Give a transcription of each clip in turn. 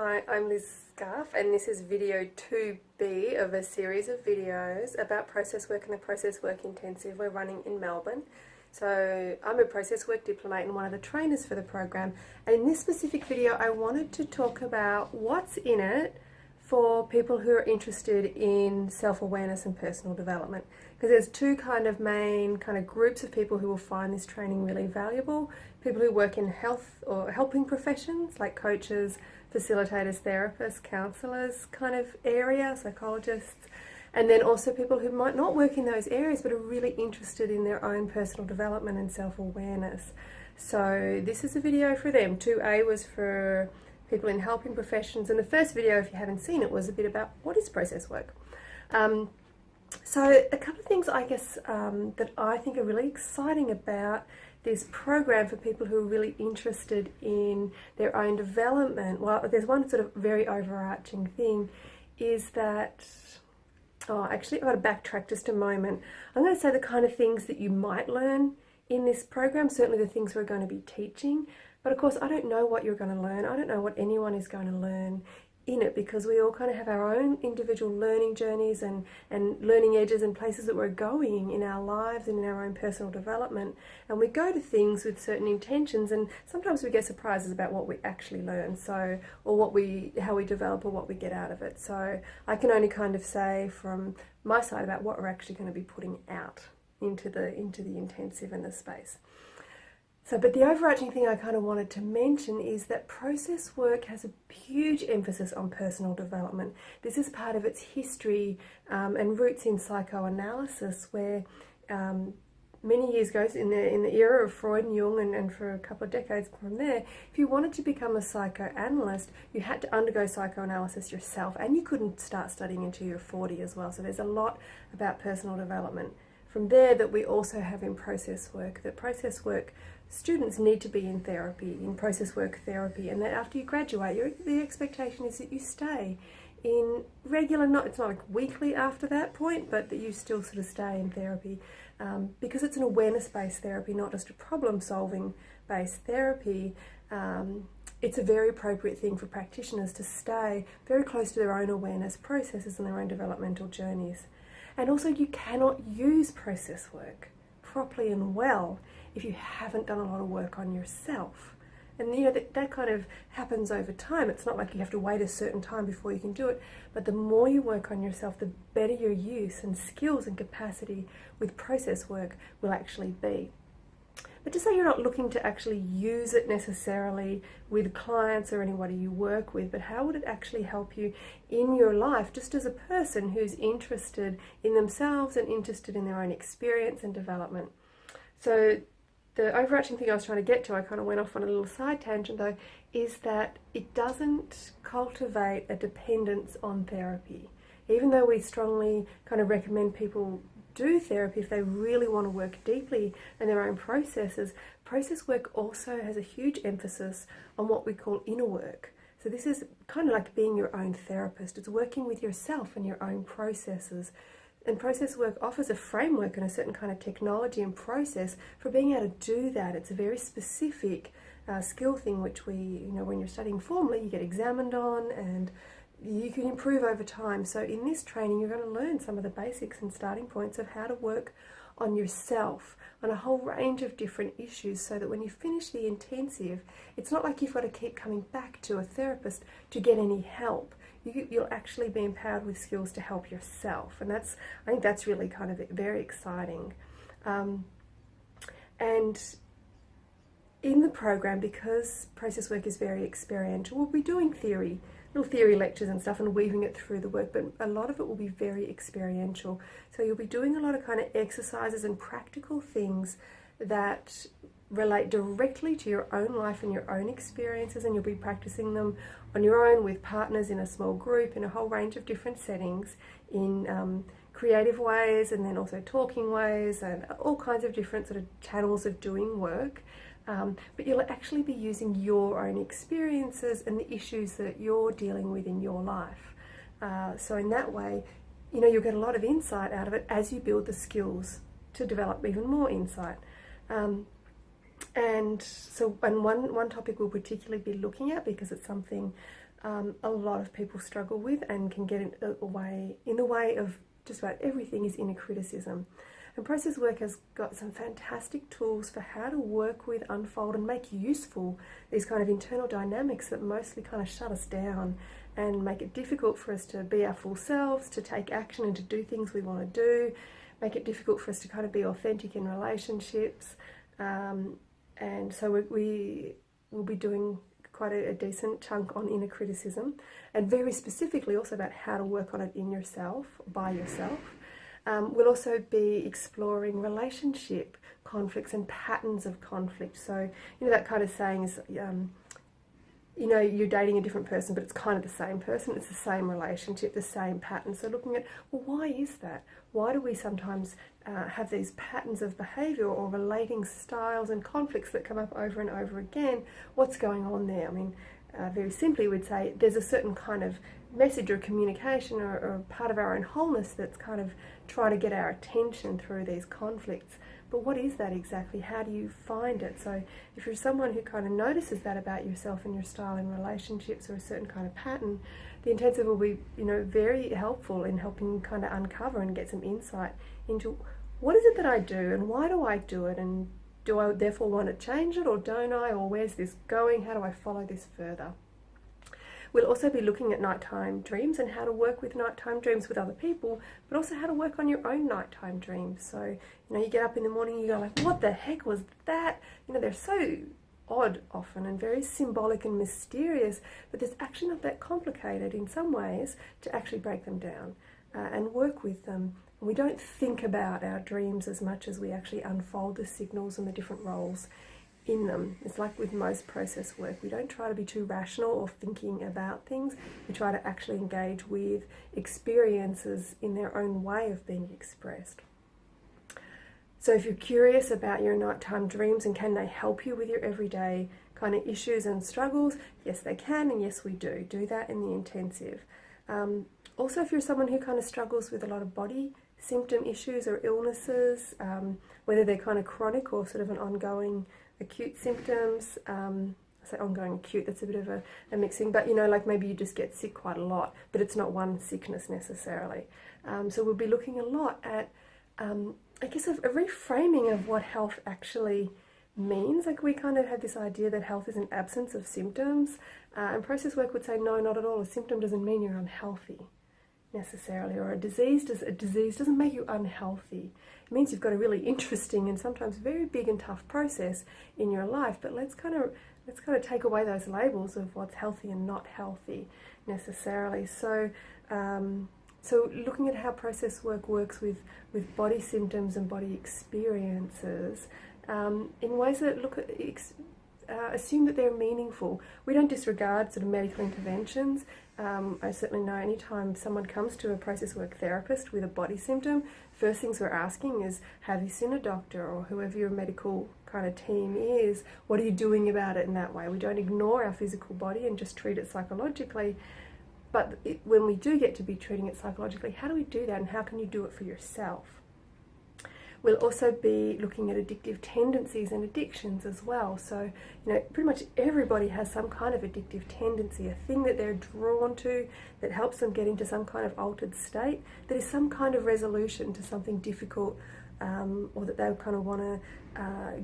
Hi, I'm Liz Scarf, and this is video 2B of a series of videos about process work and the Process Work Intensive we're running in Melbourne. So I'm a process work diplomate and one of the trainers for the program, and in this specific video I wanted to talk about what's in it for people who are interested in self-awareness and personal development, because there's two main groups of people who will find this training really valuable. People who work in health or helping professions like coaches, facilitators, therapists, counsellors area, psychologists, and then also people who might not work in those areas but are really interested in their own personal development and self-awareness. So this is a video for them. 2A was for people in helping professions, and the first video, if you haven't seen it, was a bit about what is process work. So a couple of things I guess that I think are really exciting about this program for people who are really interested in their own development. Well, there's one sort of very overarching thing, is that, actually I've got to backtrack just a moment. I'm going to say the kind of things that you might learn in this program, certainly the things we're going to be teaching, but of course I don't know what you're going to learn. I don't know what anyone is going to learn in it, because we all have our own individual learning journeys and learning edges and places that we're going in our lives and in our own personal development, and we go to things with certain intentions, and sometimes we get surprises about what we actually learn, so, or how we develop or what we get out of it. So I can only say from my side about what we're actually going to be putting out into the intensive and the space. So, but the overarching thing I wanted to mention is that process work has a huge emphasis on personal development. This is part of its history and roots in psychoanalysis, where many years ago, in the era of Freud and Jung, and for a couple of decades from there, if you wanted to become a psychoanalyst, you had to undergo psychoanalysis yourself, and you couldn't start studying until you're 40 as well. So there's a lot about personal development from there that we also have in process work. That process work students need to be in therapy, in process work therapy, and that after you graduate, the expectation is that you stay in regular, it's not like weekly after that point, but that you still sort of stay in therapy, because it's an awareness-based therapy, not just a problem-solving based therapy. It's a very appropriate thing for practitioners to stay very close to their own awareness processes and their own developmental journeys. And also, you cannot use process work properly and well if you haven't done a lot of work on yourself. And that happens over time. It's not like you have to wait a certain time before you can do it, but the more you work on yourself, the better your use and skills and capacity with process work will actually be. But just say you're not looking to actually use it necessarily with clients or anybody you work with, but how would it actually help you in your life, just as a person who's interested in themselves and interested in their own experience and development? So the overarching thing I was trying to get to, I went off on a little side tangent though, is that it doesn't cultivate a dependence on therapy. Even though we strongly recommend people do therapy if they really want to work deeply in their own processes, process work also has a huge emphasis on what we call inner work. So this is like being your own therapist. It's working with yourself and your own processes. And process work offers a framework and a certain technology and process for being able to do that. It's a very specific skill thing, which when you're studying formally, you get examined on, and you can improve over time. So in this training, you're going to learn some of the basics and starting points of how to work on yourself on a whole range of different issues, so that when you finish the intensive, it's not like you've got to keep coming back to a therapist to get any help. You'll actually be empowered with skills to help yourself, and I think that's really very exciting. And in the program, because process work is very experiential, we'll be doing little theory lectures and stuff and weaving it through the work, but a lot of it will be very experiential. So you'll be doing a lot of exercises and practical things that relate directly to your own life and your own experiences, and you'll be practicing them on your own with partners in a small group in a whole range of different settings, in creative ways and then also talking ways, and all kinds of different sort of channels of doing work. But you'll actually be using your own experiences and the issues that you're dealing with in your life. So in that way, you'll get a lot of insight out of it as you build the skills to develop even more insight. And one topic we'll particularly be looking at, because it's something a lot of people struggle with and can get in the way of just about everything is inner criticism. And process work has got some fantastic tools for how to work with, unfold and make useful these kind of internal dynamics that mostly kind of shut us down and make it difficult for us to be our full selves, to take action and to do things we want to do, make it difficult for us to kind of be authentic in relationships. And so we will be doing quite a decent chunk on inner criticism, and very specifically also about how to work on it in yourself, by yourself. We'll also be exploring relationship conflicts and patterns of conflict. So, that kind of saying is, you're dating a different person, but it's kind of the same person, it's the same relationship, the same pattern. So looking at, well, why is that? Why do we sometimes have these patterns of behaviour or relating styles and conflicts that come up over and over again? What's going on there? I mean, very simply we'd say there's a certain kind of message or communication or part of our own wholeness that's kind of trying to get our attention through these conflicts. But what is that exactly? How do you find it? So if you're someone who kind of notices that about yourself and your style in relationships or a certain kind of pattern, the intensive will be, very helpful in helping you kind of uncover and get some insight into what is it that I do and why do I do it, and do I therefore want to change it, or don't I, or where's this going? How do I follow this further? We'll also be looking at nighttime dreams and how to work with nighttime dreams with other people, but also how to work on your own nighttime dreams. So, you get up in the morning, you go like, what the heck was that? They're so odd often and very symbolic and mysterious, but there's actually not that complicated in some ways to actually break them down and work with them. And we don't think about our dreams as much as we actually unfold the signals and the different roles in them. It's like with most process work, we don't try to be too rational or thinking about things. We try to actually engage with experiences in their own way of being expressed. So if you're curious about your nighttime dreams and can they help you with your everyday kind of issues and struggles, yes they can, and yes we do that in the intensive. Also, if you're someone who kind of struggles with a lot of body symptom issues or illnesses, whether they're kind of chronic or sort of an ongoing acute symptoms, I say ongoing acute, that's a bit of a mixing, but like maybe you just get sick quite a lot, but it's not one sickness necessarily. So we'll be looking a lot at, I guess, a reframing of what health actually means. Like we kind of had this idea that health is an absence of symptoms, and process work would say no, not at all. A symptom doesn't mean you're unhealthy necessarily, or a disease doesn't make you unhealthy. It means you've got a really interesting and sometimes very big and tough process in your life, but let's kind of take away those labels of what's healthy and not healthy necessarily. So so looking at how process work works with body symptoms and body experiences in ways that assume that they're meaningful. We don't disregard sort of medical interventions. I certainly know anytime someone comes to a process work therapist with a body symptom, first things we're asking is, have you seen a doctor, or whoever your medical kind of team is, what are you doing about it in that way? We don't ignore our physical body and just treat it psychologically, but when we do get to be treating it psychologically, how do we do that, and how can you do it for yourself? We'll also be looking at addictive tendencies and addictions as well. So, pretty much everybody has some kind of addictive tendency, a thing that they're drawn to that helps them get into some kind of altered state, that is some kind of resolution to something difficult, or that they kind of want to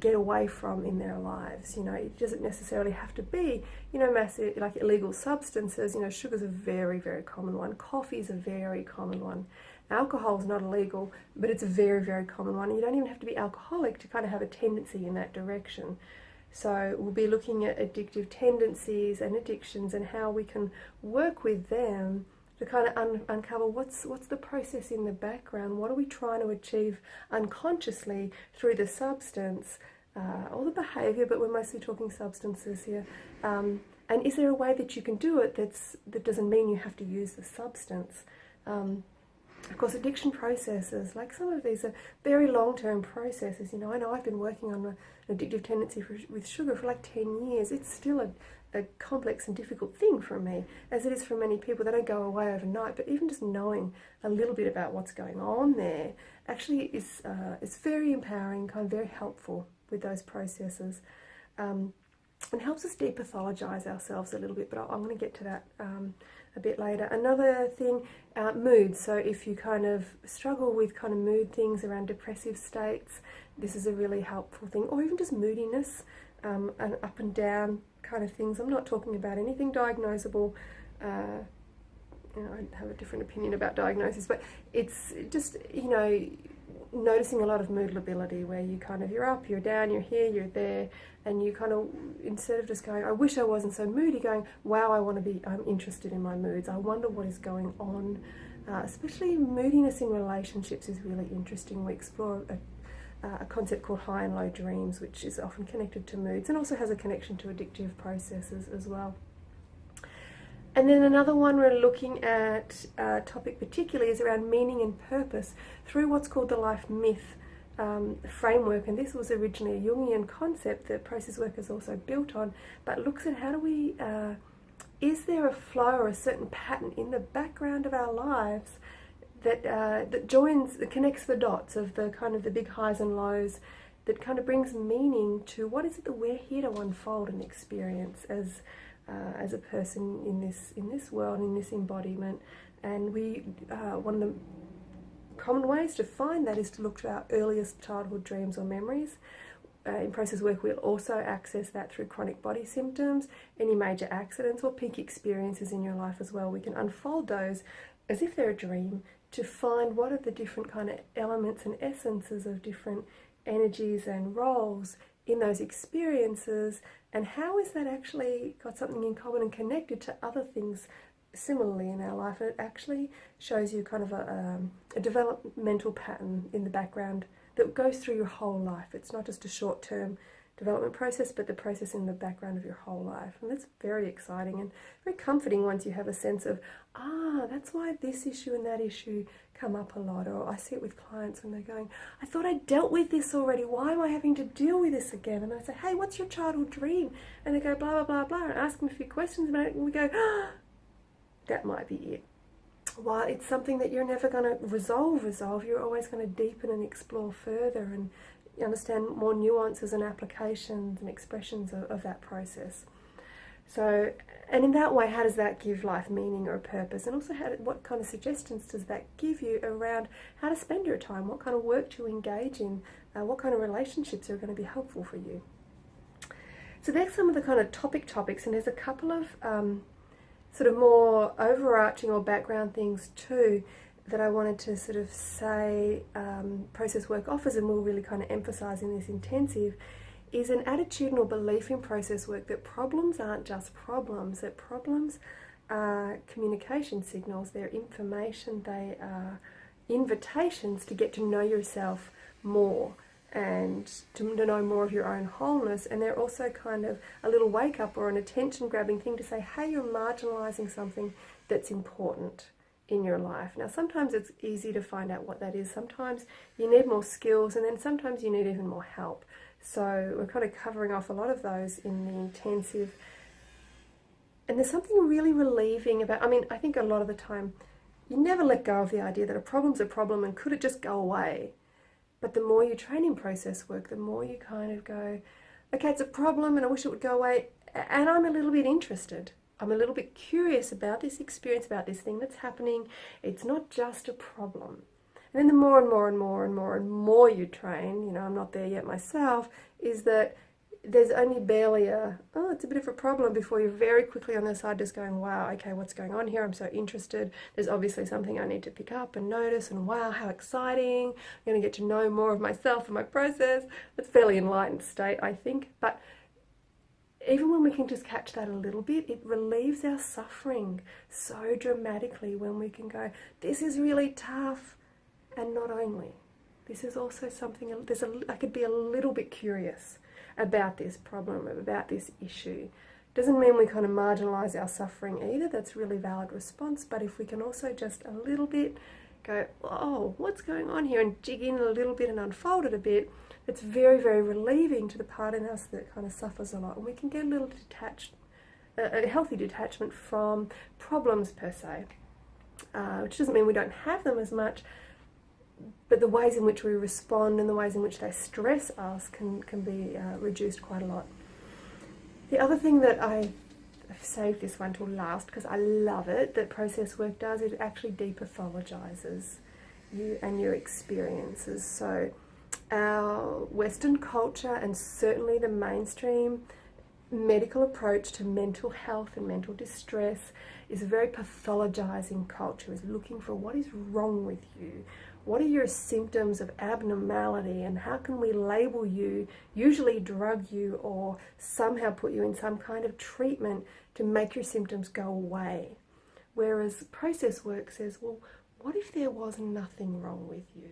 get away from in their lives. It doesn't necessarily have to be, massive, like illegal substances. Sugar's a very, very common one. Coffee's a very common one. Alcohol is not illegal, but it's a very, very common one. You don't even have to be alcoholic to kind of have a tendency in that direction. So we'll be looking at addictive tendencies and addictions and how we can work with them to kind of uncover what's the process in the background. What are we trying to achieve unconsciously through the substance or the behaviour, but we're mostly talking substances here. And is there a way that you can do it that doesn't mean you have to use the substance? Of course, addiction processes, like some of these are very long-term processes. I know I've been working on an addictive tendency with sugar for like 10 years. It's still a complex and difficult thing for me, as it is for many people. They don't go away overnight, but even just knowing a little bit about what's going on there actually is very empowering, kind of very helpful with those processes. and helps us depathologize ourselves a little bit, but I'm going to get to that a bit later. Another thing, mood. So if you kind of struggle with kind of mood things around depressive states, this is a really helpful thing, or even just moodiness and up and down kind of things. I'm not talking about anything diagnosable. I have a different opinion about diagnosis, but it's just, noticing a lot of mood lability where you're up, you're down, you're here, you're there, and you kind of, instead of just going, I wish I wasn't so moody, going, wow, I'm interested in my moods. I wonder what is going on. Especially moodiness in relationships is really interesting. We explore a concept called high and low dreams, which is often connected to moods and also has a connection to addictive processes as well. And then another one we're looking at, topic particularly, is around meaning and purpose through what's called the life myth framework. And this was originally a Jungian concept that process work is also built on, but looks at how do we, is there a flow or a certain pattern in the background of our lives that that connects the dots of the kind of the big highs and lows, that kind of brings meaning to what is it that we're here to unfold and experience as a person in this world, in this embodiment. And one of the common ways to find that is to look to our earliest childhood dreams or memories. In process work, we'll also access that through chronic body symptoms, any major accidents or peak experiences in your life as well. We can unfold those as if they're a dream to find what are the different kind of elements and essences of different energies and roles in those experiences, and how is that actually got something in common and connected to other things similarly in our life. And it actually shows you kind of a developmental pattern in the background that goes through your whole life. It's not just a short-term development process, but the process in the background of your whole life. And that's very exciting and very comforting once you have a sense of, that's why this issue and that issue come up a lot. Or I see it with clients when they're going, I thought I dealt with this already. Why am I having to deal with this again? And I say, hey, what's your childhood dream? And they go, blah, blah, blah, blah, and ask them a few questions about it. And we go, that might be it. While it's something that you're never going to resolve, you're always going to deepen and explore further and understand more nuances and applications and expressions of that process. So, and in that way, how does that give life meaning or a purpose? And also, what kind of suggestions does that give you around how to spend your time? What kind of work to engage in? What kind of relationships are going to be helpful for you? So there's some of the kind of topics, and there's a couple of sort of more overarching or background things too that I wanted to sort of say process work offers, and we'll really kind of emphasise in this intensive, is an attitudinal belief in process work that problems aren't just problems, that problems are communication signals, they're information, they are invitations to get to know yourself more and to know more of your own wholeness. And they're also kind of a little wake up or an attention grabbing thing to say, hey, you're marginalising something that's important in your life. Now, sometimes it's easy to find out what that is. Sometimes you need more skills, and then sometimes you need even more help. So we're kind of covering off a lot of those in the intensive. And there's something really relieving about, I think a lot of the time you never let go of the idea that a problem's a problem and could it just go away. But the more you train in process work, the more you kind of go, okay, it's a problem and I wish it would go away, and I'm a little bit interested. I'm a little bit curious about this experience, about this thing that's happening. It's not just a problem. And then the more and more and more and more and more you train, I'm not there yet myself, is that there's only barely it's a bit of a problem before you're very quickly on the side just going, wow, okay, what's going on here? I'm so interested. There's obviously something I need to pick up and notice, and wow, how exciting. I'm going to get to know more of myself and my process. It's a fairly enlightened state, I think. But even when we can just catch that a little bit, it relieves our suffering so dramatically when we can go, this is really tough. And not only, this is also something, I could be a little bit curious about this problem, about this issue. Doesn't mean we kind of marginalise our suffering either. That's a really valid response. But if we can also just a little bit go, oh, what's going on here, and dig in a little bit and unfold it a bit, it's very, very relieving to the part in us that kind of suffers a lot. And we can get a little detached, a healthy detachment from problems per se, which doesn't mean we don't have them as much, but the ways in which we respond and the ways in which they stress us can be reduced quite a lot. The other thing that I've saved this one till last because I love it, that process work does, it actually depathologizes you and your experiences. So our Western culture, and certainly the mainstream medical approach to mental health and mental distress, is a very pathologizing culture, is looking for what is wrong with you. What are your symptoms of abnormality, and how can we label you, usually drug you, or somehow put you in some kind of treatment to make your symptoms go away? Whereas process work says, well, what if there was nothing wrong with you?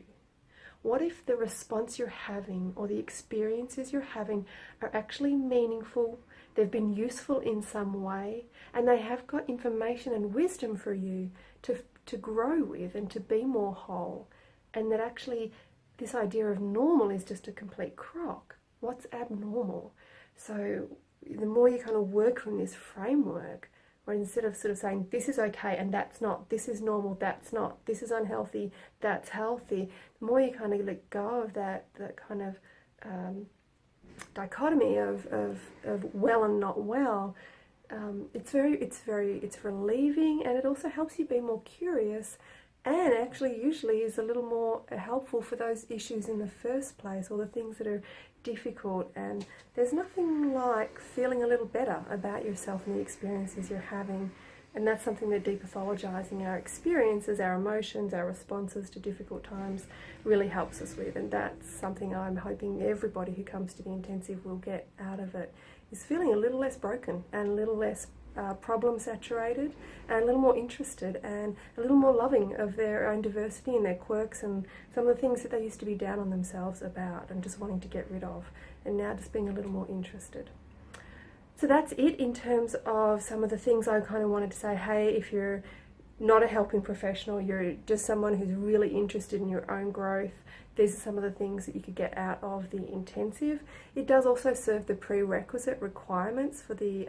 What if the response you're having or the experiences you're having are actually meaningful, they've been useful in some way, and they have got information and wisdom for you to grow with and to be more whole, and that actually this idea of normal is just a complete crock. What's abnormal? So the more you kind of work from this framework, or instead of sort of saying this is okay and that's not, this is normal, that's not, this is unhealthy, that's healthy, the more you kind of let go of that kind of dichotomy of well and not well, it's relieving, and it also helps you be more curious, and actually usually is a little more helpful for those issues in the first place, or the things that are difficult. And there's nothing like feeling a little better about yourself and the experiences you're having, and that's something that depathologizing our experiences, our emotions, our responses to difficult times really helps us with. And that's something I'm hoping everybody who comes to the intensive will get out of it, is feeling a little less broken and a little less problem saturated, and a little more interested and a little more loving of their own diversity and their quirks and some of the things that they used to be down on themselves about and just wanting to get rid of, and now just being a little more interested. So that's it in terms of some of the things I kind of wanted to say. Hey, if you're not a helping professional, you're just someone who's really interested in your own growth, these are some of the things that you could get out of the intensive. It does also serve the prerequisite requirements for the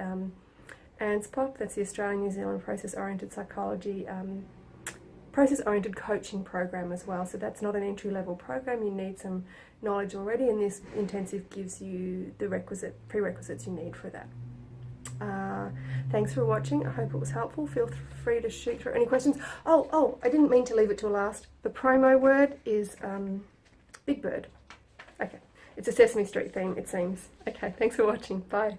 ANZPOC, that's the Australian New Zealand Process-Oriented Psychology, Process-Oriented Coaching Program as well. So that's not an entry-level program, you need some knowledge already, and this intensive gives you the prerequisites you need for that. Thanks for watching, I hope it was helpful. Feel free to shoot through any questions. Oh, I didn't mean to leave it till last. The promo word is Big Bird. Okay, it's a Sesame Street theme, it seems. Okay, thanks for watching, bye.